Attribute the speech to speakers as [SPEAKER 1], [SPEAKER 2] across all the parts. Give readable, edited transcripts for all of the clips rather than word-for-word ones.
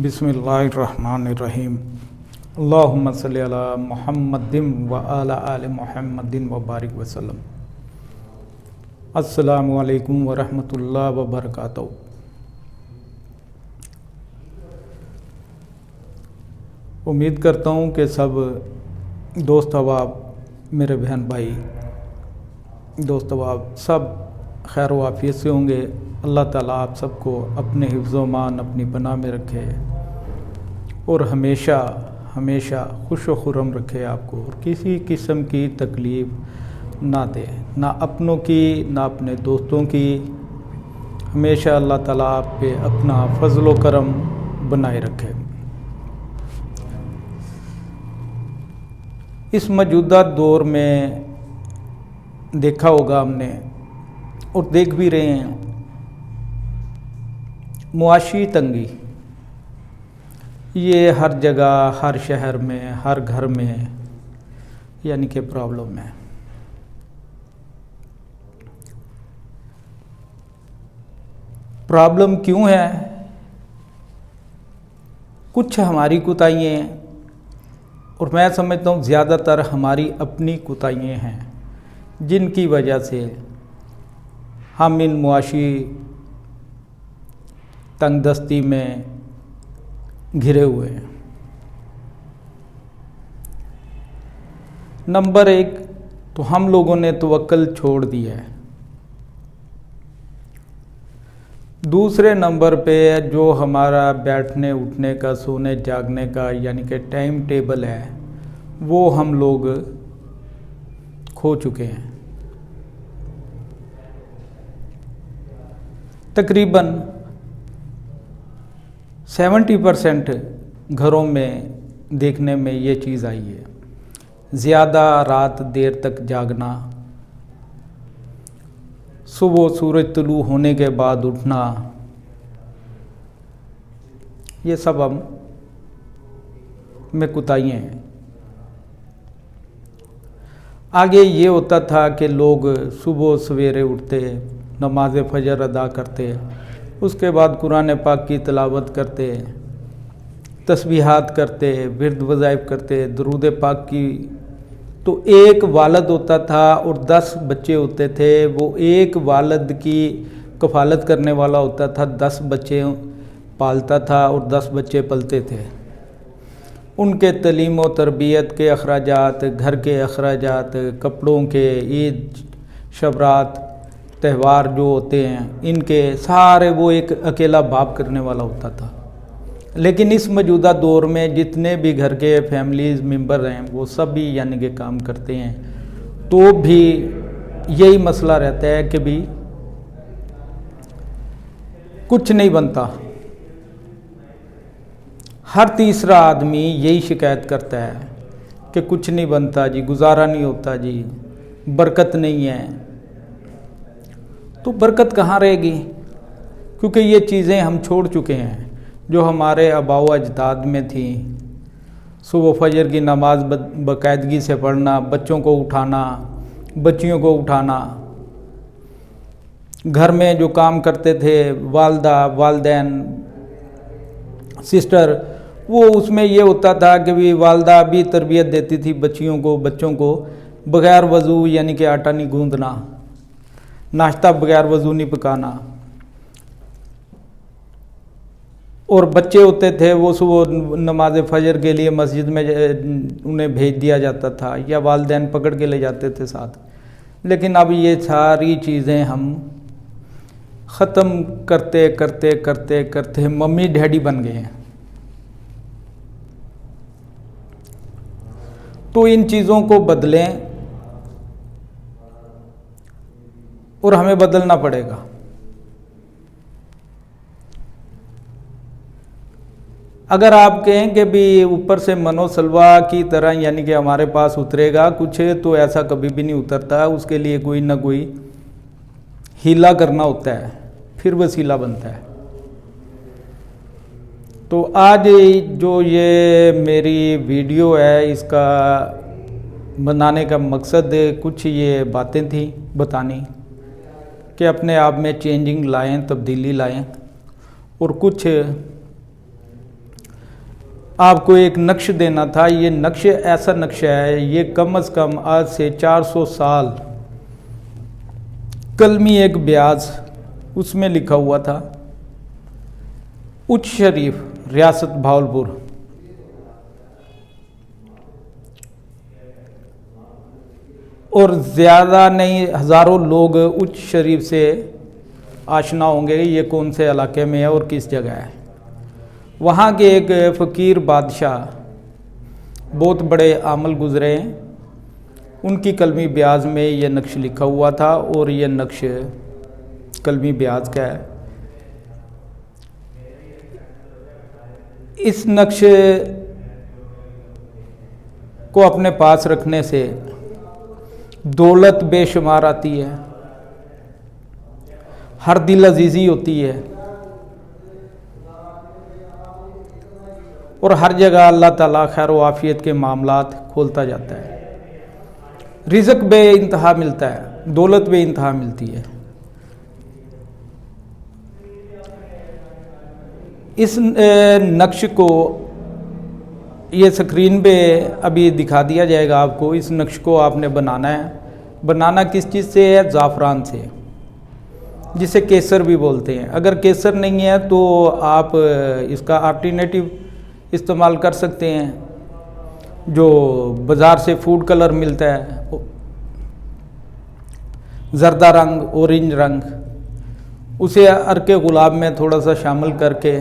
[SPEAKER 1] बिस्मिल्लाहिर्रहमानिर्रहीम। अल्लाहुम्मा सल्ली अला मुहम्मदिन व अला आलि मुहम्मदिन व बारिक वसल्लम। अस्सलामु अलैकुम व रहमतुल्लाहि व बरकातहू। उम्मीद करता हूँ कि सब दोस्त अहबाब, मेरे बहन भाई दोस्त अहबाब सब खैर व आफियत से होंगे। अल्लाह ताला आप सबको अपने हिफ्ज़ मान अपनी पनाह में रखे और हमेशा हमेशा खुश व खुर्रम रखे आपको, और किसी किस्म की तकलीफ़ ना दे, ना अपनों की ना अपने दोस्तों की। हमेशा अल्लाह ताला आप पे अपना फजल व करम बनाए रखे। इस मौजूदा दौर में देखा होगा हमने और देख भी रहे हैं, मुआशी तंगी ये हर जगह, हर शहर में, हर घर में यानी कि प्रॉब्लम है। प्रॉब्लम क्यों है? कुछ हमारी कोताहियाँ हैं और मैं समझता हूँ ज़्यादातर हमारी अपनी कोताहियाँ हैं, जिनकी वजह से हम इन मुआशी तंगदस्ती में घिरे हुए हैं। नंबर एक तो हम लोगों ने तवक्कुल छोड़ दी है। दूसरे नंबर पे जो हमारा बैठने उठने का, सोने जागने का यानी कि टाइम टेबल है, वो हम लोग खो चुके हैं। तकरीबन 70% घरों में देखने में ये चीज़ आई है। ज़्यादा रात देर तक जागना, सुबह सूरज तुलू होने के बाद उठना, ये सब हम में कोताहियाँ हैं। आगे ये होता था कि लोग सुबह सवेरे उठते, नमाज फजर अदा करते, उसके बाद कुरान पाक की तिलावत करते, तस्बीहात करते, विर्द वज़ाइफ करते, दुरूद पाक की। तो एक वालिद होता था और 10 बच्चे होते थे। वो एक वालिद की कफ़ालत करने वाला होता था, 10 बच्चे पालता था और 10 बच्चे पलते थे। उनके तलीम व तरबियत के अखराजात, घर के अखराजात, कपड़ों के, ईद शबरात, त्यौहार जो होते हैं, इनके सारे वो एक अकेला बाप करने वाला होता था। लेकिन इस मौजूदा दौर में जितने भी घर के फैमिलीज़ मेंबर हैं, वो सब भी यानी कि काम करते हैं, तो भी यही मसला रहता है कि भी कुछ नहीं बनता। हर तीसरा आदमी यही शिकायत करता है कि कुछ नहीं बनता जी, गुजारा नहीं होता जी, बरकत नहीं है। तो बरकत कहाँ रहेगी? क्योंकि ये चीज़ें हम छोड़ चुके हैं जो हमारे आबाओ अजदाद में थी। सुबह फजर की नमाज बाकायदगी से पढ़ना, बच्चों को उठाना, बच्चियों को उठाना, घर में जो काम करते थे वालदा, वालदैन, सिस्टर, वो उसमें ये होता था कि भी वालदा भी तरबियत देती थी बच्चियों को, बच्चों को, बग़ैर वज़ू यानी कि आटा नहीं गूंदना, नाश्ता बग़ैर वज़ू नहीं पकाना। और बच्चे होते थे वो सुबह नमाज फ़जर के लिए मस्जिद में उन्हें भेज दिया जाता था या वालिदैन पकड़ के ले जाते थे साथ। लेकिन अब ये सारी चीज़ें हम ख़त्म करते करते करते करते मम्मी डैडी बन गए हैं। तो इन चीज़ों को बदलें और हमें बदलना पड़ेगा। अगर आप कहें कि भी ऊपर से मनोसलवा की तरह यानी कि हमारे पास उतरेगा कुछ, तो ऐसा कभी भी नहीं उतरता। उसके लिए कोई ना कोई हीला करना होता है, फिर वसीला बनता है। तो आज जो ये मेरी वीडियो है, इसका बनाने का मकसद कुछ ये बातें थी बतानी कि अपने आप में चेंजिंग लाएं, तब्दीली लाएं, और कुछ आपको एक नक्श देना था। ये नक्श ऐसा नक्शा है, ये कम से कम आज से 400 साल कलमी एक ब्याज उसमें लिखा हुआ था। उच्च शरीफ, रियासत भावलपुर। और ज़्यादा नहीं, हज़ारों लोग उच्च शरीफ से आशना होंगे ये कौन से इलाके में है और किस जगह है। वहाँ के एक फ़कीर बादशाह, बहुत बड़े आमल गुज़रे हैं, उनकी कलमी ब्याज में ये नक्श लिखा हुआ था और ये नक्श कलमी ब्याज का है। इस नक्श को अपने पास रखने से दौलत बेशुमार आती है, हर दिल अजीज़ी होती है और हर जगह अल्लाह ताला खैर व आफियत के मामलात खोलता जाता है। रिज़्क़ बेइंतहा मिलता है, दौलत बेइंतहा मिलती है। इस नक्श को ये स्क्रीन पे अभी दिखा दिया जाएगा आपको। इस नक्श को आपने बनाना है। बनाना किस चीज़ से है? ज़ाफ़रान से, जिसे केसर भी बोलते हैं। अगर केसर नहीं है तो आप इसका अल्टरनेटिव इस्तेमाल कर सकते हैं, जो बाज़ार से फूड कलर मिलता है, जर्दा रंग, ऑरेंज रंग, उसे अर्के गुलाब में थोड़ा सा शामिल करके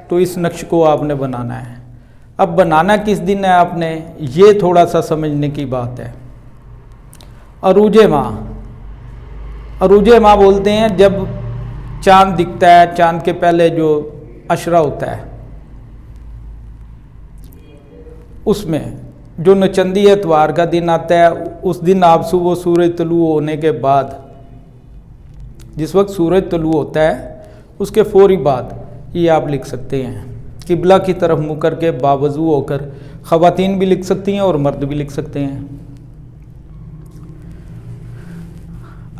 [SPEAKER 1] तो इस नक्श को आपने बनाना है। अब बनाना किस दिन है आपने, ये थोड़ा सा समझने की बात है। अरूज माह, अरूज माह बोलते हैं जब चांद दिखता है, चांद के पहले जो अशरा होता है उसमें जो नचंदी एतवार का दिन आता है, उस दिन आप सुबह सूरज तलू होने के बाद, जिस वक्त सूरज तलू होता है उसके फौरी बाद ये आप लिख सकते हैं। किबला की तरफ मुँह करके बावजू होकर ख़वातीन भी लिख सकती हैं और मर्द भी लिख सकते हैं।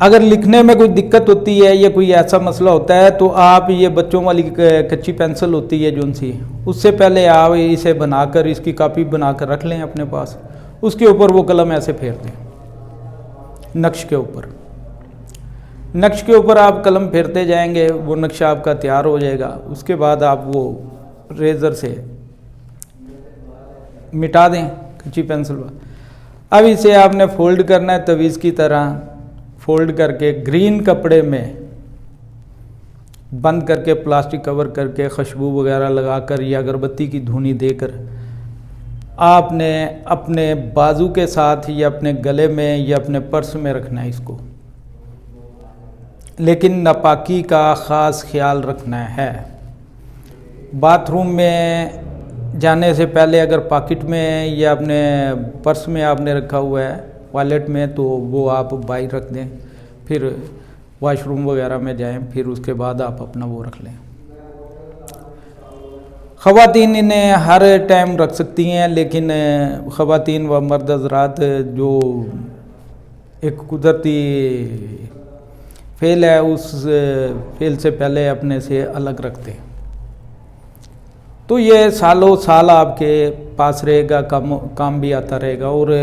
[SPEAKER 1] अगर लिखने में कोई दिक्कत होती है या कोई ऐसा मसला होता है तो आप ये बच्चों वाली कच्ची पेंसिल होती है जो सी, उससे पहले आप इसे बनाकर इसकी कॉपी बनाकर रख लें अपने पास। उसके ऊपर वो कलम ऐसे फेर दें, नक्श के ऊपर। नक्श के ऊपर आप कलम फेरते जाएंगे, वो नक्शा आपका तैयार हो जाएगा। उसके बाद आप वो रेज़र से मिटा दें कच्ची पेंसिल पर। अब इसे आपने फोल्ड करना है, तवीज़ की तरह फोल्ड करके ग्रीन कपड़े में बंद करके, प्लास्टिक कवर करके, खुशबू वगैरह लगाकर या अगरबत्ती की धुनी देकर आपने अपने बाजू के साथ या अपने गले में या अपने पर्स में रखना है इसको। लेकिन नापाकी का ख़ास ख्याल रखना है। बाथरूम में जाने से पहले अगर पॉकेट में या अपने पर्स में आपने रखा हुआ है, वॉलेट में, तो वो आप बाहर रख दें। फिर वॉशरूम वगैरह में जाएं, फिर उसके बाद आप अपना वो रख लें। ख़वातीन इन्हें हर टाइम रख सकती हैं, लेकिन ख़वातीन व मर्द हज़रात जो एक कुदरती फ़ेल है, उस फ़ेल से पहले अपने से अलग रखते हैं। तो ये सालों साल आपके पास रहेगा, काम भी आता रहेगा और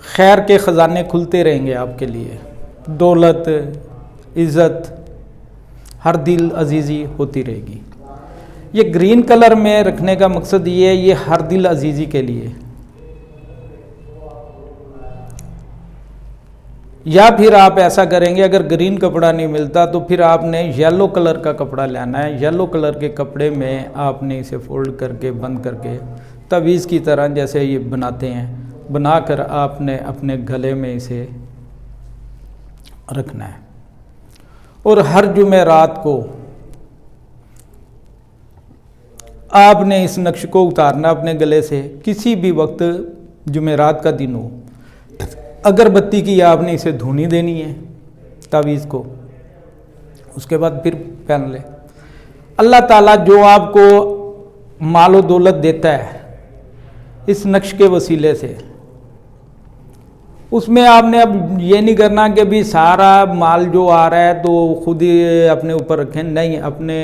[SPEAKER 1] खैर के ख़जाने खुलते रहेंगे आपके लिए। दौलत, इज़्ज़त, हर दिल अजीज़ी होती रहेगी। ये ग्रीन कलर में रखने का मकसद ये है, ये हर दिल अजीज़ी के लिए। या फिर आप ऐसा करेंगे, अगर ग्रीन कपड़ा नहीं मिलता तो फिर आपने येलो कलर का कपड़ा लेना है। येलो कलर के कपड़े में आपने इसे फोल्ड करके, बंद करके, तवीज़ की तरह जैसे ये बनाते हैं, बनाकर आपने अपने गले में इसे रखना है। और हर जुमेरात को आपने इस नक्श को उतारना अपने गले से। किसी भी वक्त जुमेरात का दिन हो, अगरबत्ती की आपने इसे धुनी देनी है तावीज़ को, उसके बाद फिर पहन ले। अल्लाह ताला जो आपको मालो दौलत देता है इस नक्श के वसीले से, उसमें आपने अब ये नहीं करना कि भी सारा माल जो आ रहा है तो खुद ही अपने ऊपर रखें। नहीं, अपने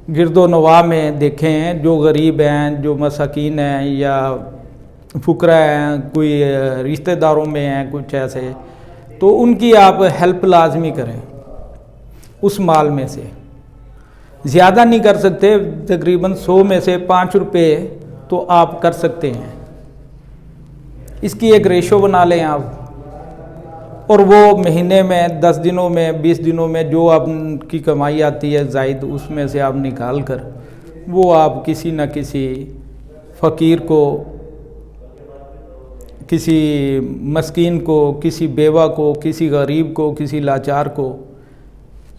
[SPEAKER 1] गिरदो नवा में देखें, जो गरीब हैं, जो मसाकीन हैं या फुकरा हैं, कोई रिश्तेदारों में हैं कुछ ऐसे, तो उनकी आप हेल्प लाजमी करें उस माल में से। ज़्यादा नहीं कर सकते, तकरीबन 100 में से 5 रुपये तो आप कर सकते हैं। इसकी एक रेशो बना लें आप, और वो महीने में 10 दिनों में 20 दिनों में जो आपकी कमाई आती है ज़ायद, उसमें से आप निकाल कर वो आप किसी न किसी फ़कीर को, किसी मस्कीन को, किसी बेवा को, किसी गरीब को, किसी लाचार को,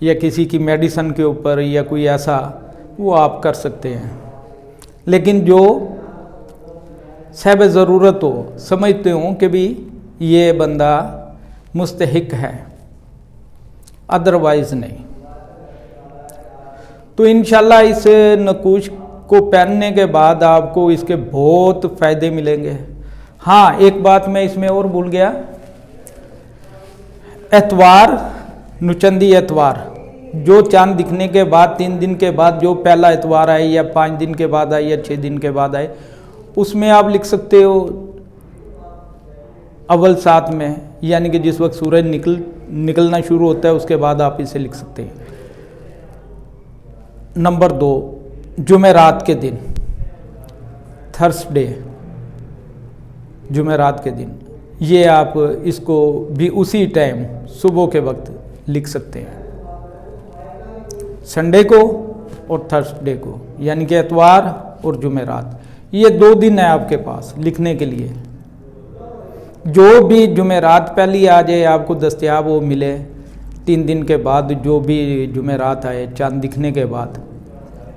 [SPEAKER 1] या किसी की मेडिसन के ऊपर या कोई ऐसा, वो आप कर सकते हैं। लेकिन जो साहिब ज़रूरत हो, समझते हो कि भी ये बंदा मुस्तहिक है, अदरवाइज़ नहीं। तो इंशाल्लाह इस नकूश को पहनने के बाद आपको इसके बहुत फ़ायदे मिलेंगे। हाँ, एक बात मैं इसमें और भूल गया, एतवार, नुचंदी एतवार, जो चांद दिखने के बाद 3 दिन के बाद जो पहला एतवार आए या 5 दिन के बाद आए या 6 दिन के बाद आए, उसमें आप लिख सकते हो अव्वल 7 में, यानी कि जिस वक्त सूरज निकलना शुरू होता है उसके बाद आप इसे लिख सकते हैं। नंबर 2, जुमेरात के दिन, थर्सडे, जुमेरात के दिन, ये आप इसको भी उसी टाइम सुबह के वक्त लिख सकते हैं, संडे को और थर्सडे को, यानी कि एतवार और जुमेरात। ये 2 दिन है आपके पास लिखने के लिए। जो भी जुमेरात पहली आ जाए आपको दस्तयाब वो मिले, 3 दिन के बाद जो भी जुमेरात आए चांद दिखने के बाद,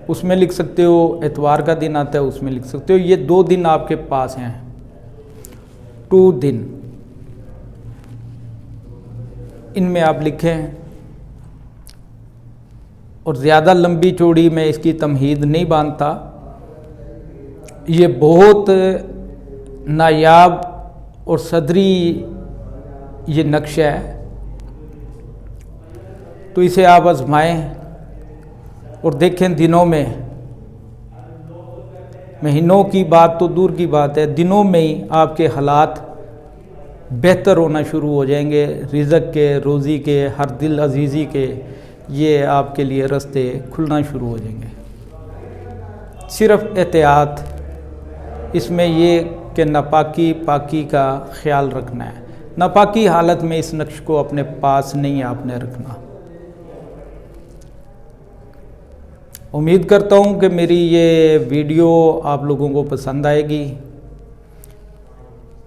[SPEAKER 1] उसमें लिख सकते हो। एतवार का दिन आता है उसमें लिख सकते हो। ये 2 दिन आपके पास हैं, 2 दिन, इनमें आप लिखें। और ज़्यादा लंबी चौड़ी मैं इसकी तमहीद नहीं बांधता, ये बहुत नायाब और सदरी ये नक्शा है, तो इसे आप आजमाएं और देखें। दिनों में, महीनों की बात तो दूर की बात है, दिनों में ही आपके हालात बेहतर होना शुरू हो जाएंगे। रिज़्क़ के, रोज़ी के, हर दिल अजीज़ी के, ये आपके लिए रास्ते खुलना शुरू हो जाएंगे। सिर्फ एहतियात इसमें ये कि नापाकी पाकी का ख्याल रखना है। नापाकी हालत में इस नक्श को अपने पास नहीं आपने रखना। उम्मीद करता हूँ कि मेरी ये वीडियो आप लोगों को पसंद आएगी।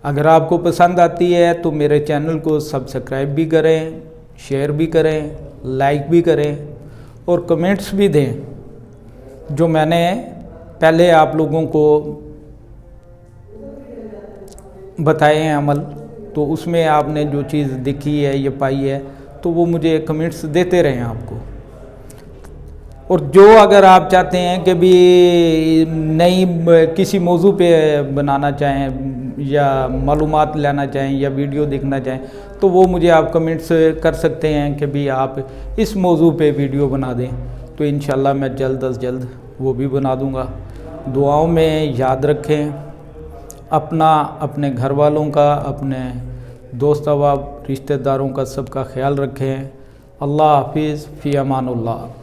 [SPEAKER 1] अगर आपको पसंद आती है तो मेरे चैनल को सब्सक्राइब भी करें, शेयर भी करें, लाइक भी करें और कमेंट्स भी दें। जो मैंने पहले आप लोगों को बताए हैं अमल, तो उसमें आपने जो चीज़ देखी है या पाई है तो वो मुझे कमेंट्स देते रहें आपको। और जो अगर आप चाहते हैं कि भी नई किसी मौजू पे बनाना चाहें या मालूमात लेना चाहें या वीडियो देखना चाहें, तो वो मुझे आप कमेंट्स कर सकते हैं कि भी आप इस मौजू पे वीडियो बना दें, तो इंशाल्लाह मैं जल्द अज जल्द वो भी बना दूंगा। दुआओं में याद रखें अपना, अपने घर वालों का, अपने दोस्त अहबाब रिश्तेदारों का सबका ख्याल रखें। अल्लाह हाफिज़, फ़ी अमानुल्लाह।